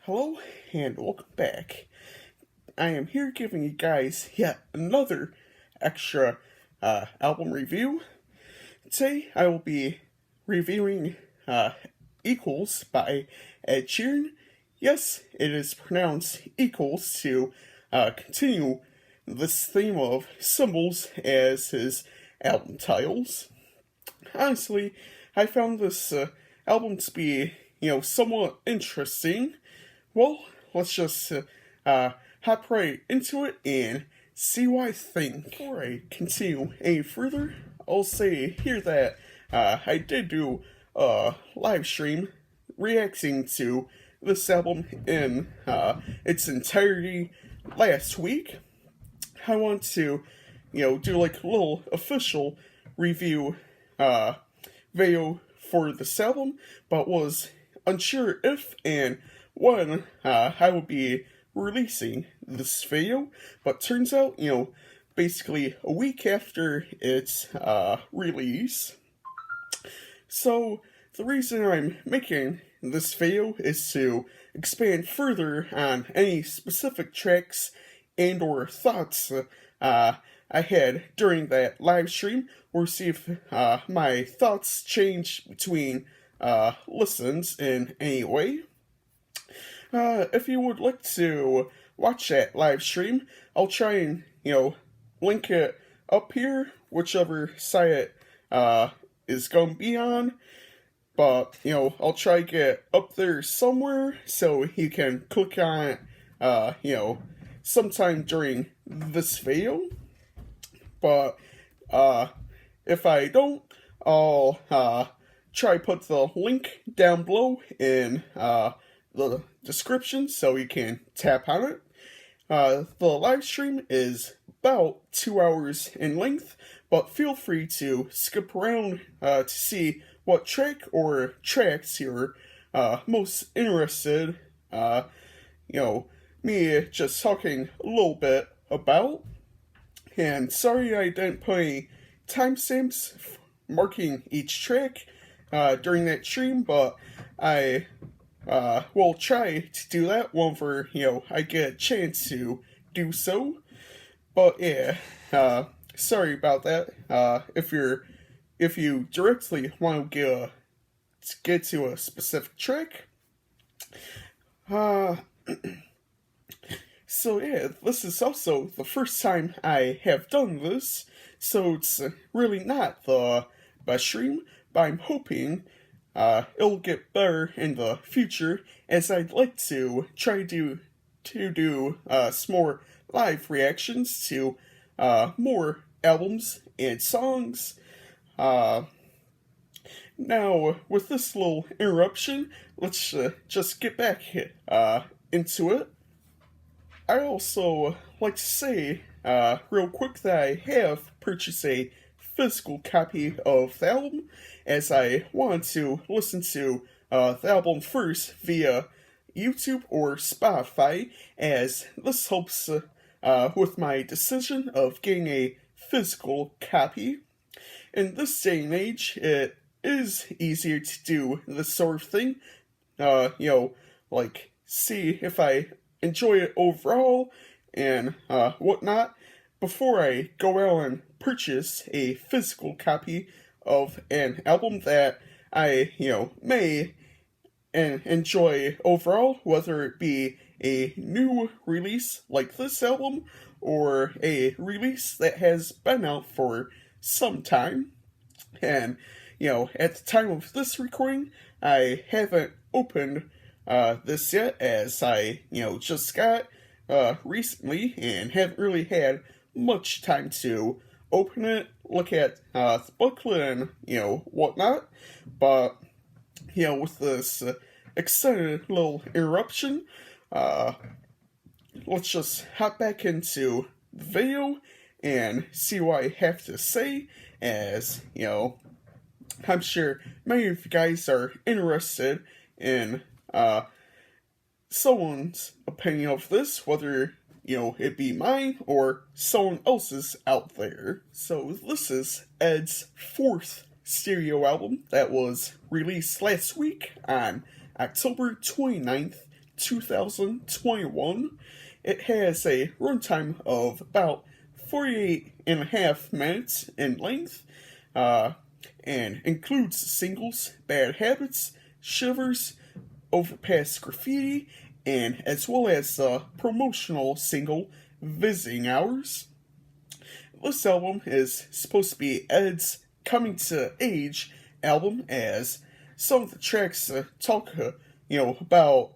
Hello and welcome back. I am here giving you guys yet another extra album review. Today I will be reviewing Equals by Ed Sheeran. Yes, it is pronounced equals to continue this theme of symbols as his album titles. Honestly, I found this album to be, somewhat interesting. Well, let's just hop right into it and see what I think. Before I continue any further, I'll say here that I did do a live stream reacting to this album in its entirety last week. I want to, do like a little official review video for this album, but was unsure if and when I would be releasing this video, but turns out, basically a week after its release. So, the reason I'm making this video is to expand further on any specific tracks and or thoughts I had during that live stream, or see if my thoughts change between listens in any way. If you would like to watch that live stream, I'll try and, link it up here, whichever site it is going to be on. But, I'll try to get up there somewhere so you can click on it, sometime during this video. But, if I don't, I'll try to put the link down below in the description so you can tap on it. The live stream is about 2 hours in length, but feel free to skip around to see what track or tracks you're most interested, me just talking a little bit about. And sorry I didn't put any timestamps marking each track during that stream, but I will try to do that whenever, I get a chance to do so. But yeah, sorry about that. If you directly want to get to a specific track, so yeah, this is also the first time I have done this, so it's really not the best stream, but I'm hoping it'll get better in the future, as I'd like to try to do some more live reactions to more albums and songs. Now, with this little interruption, let's just get back into it. I also like to say real quick that I have purchased a physical copy of the album, as I want to listen to the album first via YouTube or Spotify, as this helps with my decision of getting a physical copy. In this day and age, it is easier to do this sort of thing, like see if I enjoy it overall and whatnot, before I go out and purchase a physical copy of an album that I, may enjoy overall, whether it be a new release like this album, or a release that has been out for some time. And, at the time of this recording, I haven't opened this yet, as I, just got recently and haven't really had much time to open it, look at the booklet and, whatnot. But, with this extended little interruption, let's just hop back into the video and see what I have to say, as, I'm sure many of you guys are interested in someone's opinion of this, whether, it be mine or someone else's out there. So this is Ed's fourth stereo album that was released last week on October 29th, 2021. It has a runtime of about 48 and a half minutes in length, and includes singles Bad Habits, Shivers, Overpass Graffiti, and as well as the promotional single Visiting Hours. This album is supposed to be Ed's coming to age album, as some of the tracks talk, about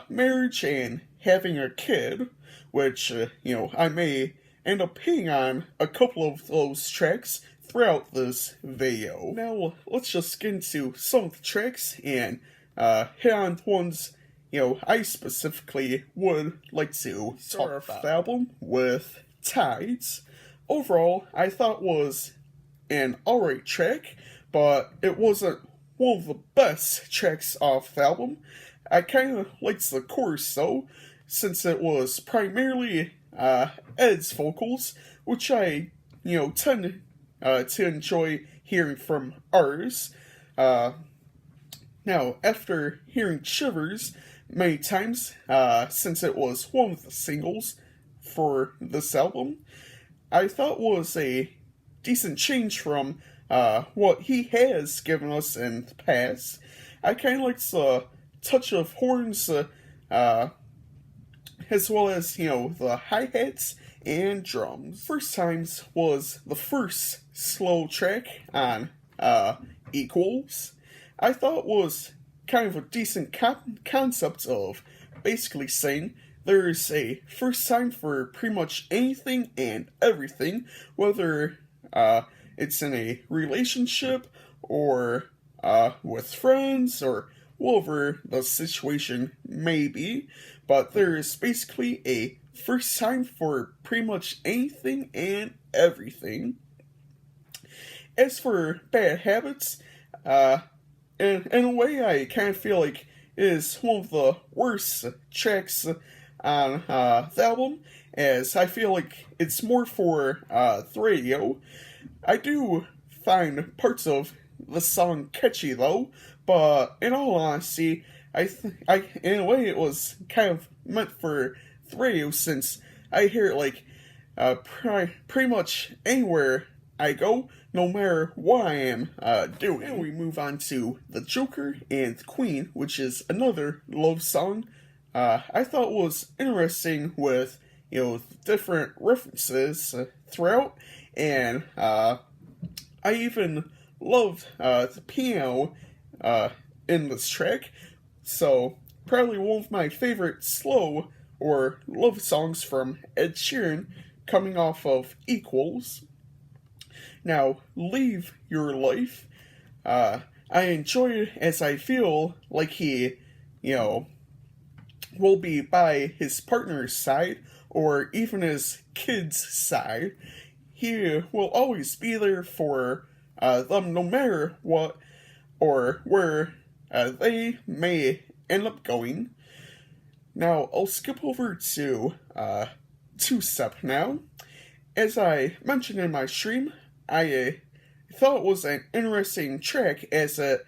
marriage and having a kid, which, I may end up hitting on a couple of those tracks throughout this video. Now, let's just get into some of the tracks and hit on ones, I specifically would like to talk about. The album with Tides. Overall, I thought was an alright track, but it wasn't one of the best tracks off the album. I kind of liked the chorus though, since it was primarily Ed's vocals, which I, tend to enjoy hearing from artists. Now, after hearing Shivers many times, since it was one of the singles for this album, I thought was a decent change from what he has given us in the past. I kind of like the touch of horns, as well as, the hi-hats and drums. First Times was the first slow track on Equals. I thought was kind of a decent concept of basically saying there's a first time for pretty much anything and everything, whether it's in a relationship or with friends or whatever the situation may be, but there is basically a first time for pretty much anything and everything. As for Bad Habits, in a way I kind of feel like it is one of the worst tracks on the album, as I feel like it's more for the radio. I do find parts of the song catchy though, but in all honesty, in a way it was kind of meant for the radio, since I hear it like pretty much anywhere I go, no matter what I am doing. And we move on to The Joker and the Queen, which is another love song. I thought was interesting with, different references throughout, and I even loved the piano in this track, so probably one of my favorite slow or love songs from Ed Sheeran, coming off of Equals. Now, Leave Your Life, I enjoy it as I feel like he, will be by his partner's side, or even his kid's side. He will always be there for them no matter what or where they may end up going. Now, I'll skip over to Two-Step now. As I mentioned in my stream, I thought it was an interesting track, as it,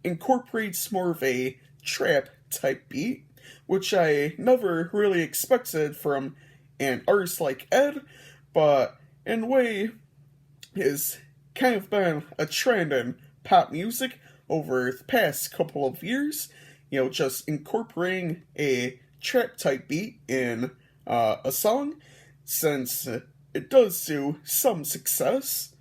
incorporates more of a trap type beat, which I never really expected from an artist like Ed, but in a way has kind of been a trend in pop music over the past couple of years, just incorporating a trap type beat in a song, since it does do some success.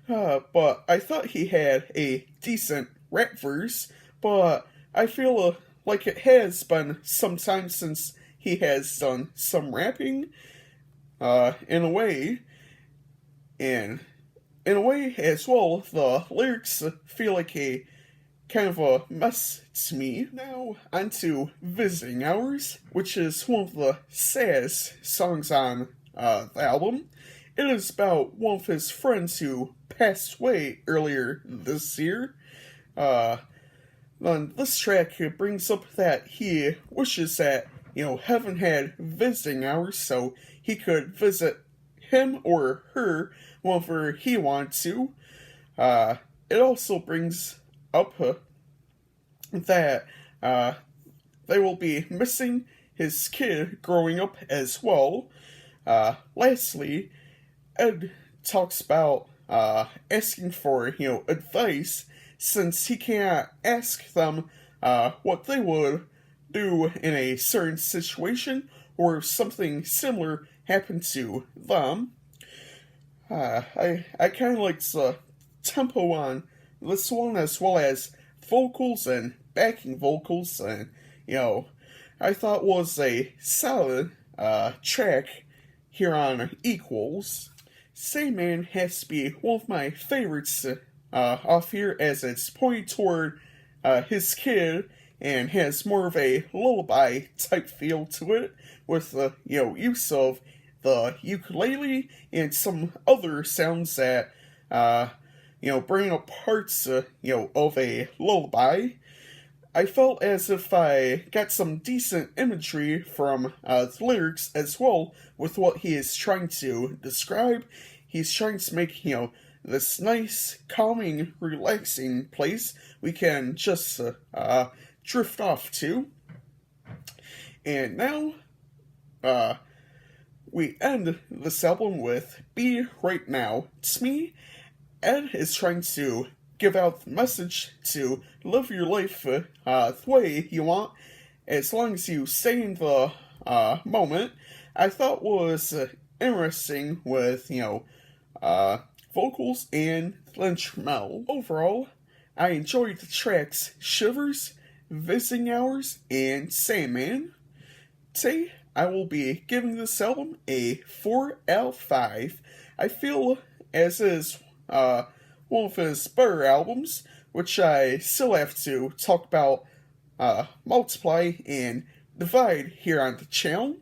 But I thought he had a decent rap verse, but I feel like it has been some time since he has done some rapping, in a way. And in a way as well, the lyrics feel like a kind of a mess to me. Now, onto Visiting Hours, which is one of the saddest songs on the album. It is about one of his friends who passed away earlier this year. Then this track brings up that he wishes that, heaven had visiting hours so he could visit him or her whenever he wanted to. It also brings up that they will be missing his kid growing up as well. Lastly, Ed talks about asking for, advice, since he can't ask them what they would do in a certain situation or if something similar happened to them. I kind of like the tempo on this one, as well as vocals and backing vocals, and I thought was a solid track here on Equals. Sandman has to be one of my favorites off here, as it's pointed toward his kid and has more of a lullaby type feel to it, with the use of the ukulele and some other sounds that bring up parts of a lullaby. I felt as if I got some decent imagery from the lyrics as well with what he is trying to describe. He's trying to make, this nice, calming, relaxing place we can just drift off to. And now, we end this album with Be Right Now. To me, Ed is trying to give out the message to live your life the way you want, as long as you stay in the moment. I thought was interesting with, vocals and the instrumental. Overall, I enjoyed the tracks Shivers, Visiting Hours, and Sandman. Today, I will be giving this album a 4 out of 5. I feel as is one of his better albums, which I still have to talk about Multiply and Divide here on the channel,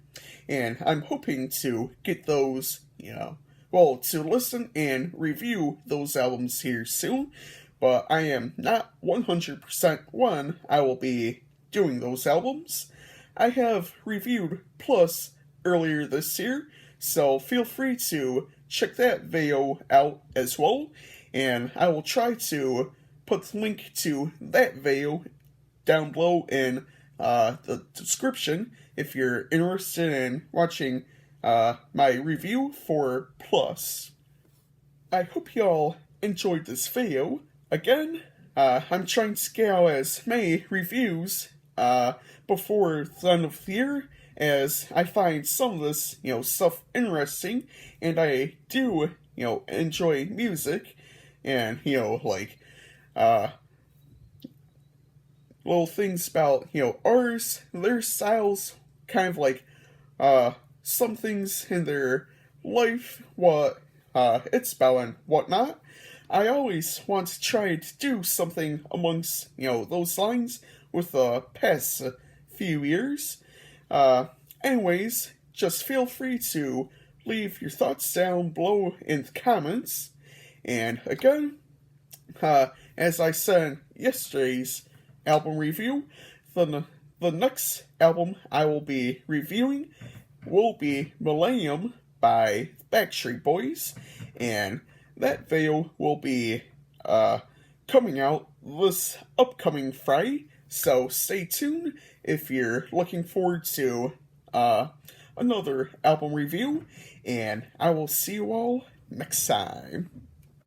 and I'm hoping to get those, to listen and review those albums here soon, but I am not 100% when I will be doing those albums. I have reviewed Plus earlier this year, so feel free to check that video out as well, and I will try to put the link to that video down below in the description if you're interested in watching my review for Plus. I hope y'all enjoyed this video. Again, I'm trying to get out as many reviews before the end of the year, as I find some of this, stuff interesting, and I do, enjoy music, and, little things about, artists, their styles, kind of like, some things in their life, what, it's about and whatnot. I always want to try to do something amongst, those lines with the past few years. Anyways, just feel free to leave your thoughts down below in the comments. And again, as I said in yesterday's album review, the next album I will be reviewing will be Millennium by Backstreet Boys, and that video will be coming out this upcoming Friday, so stay tuned if you're looking forward to another album review, and I will see you all next time.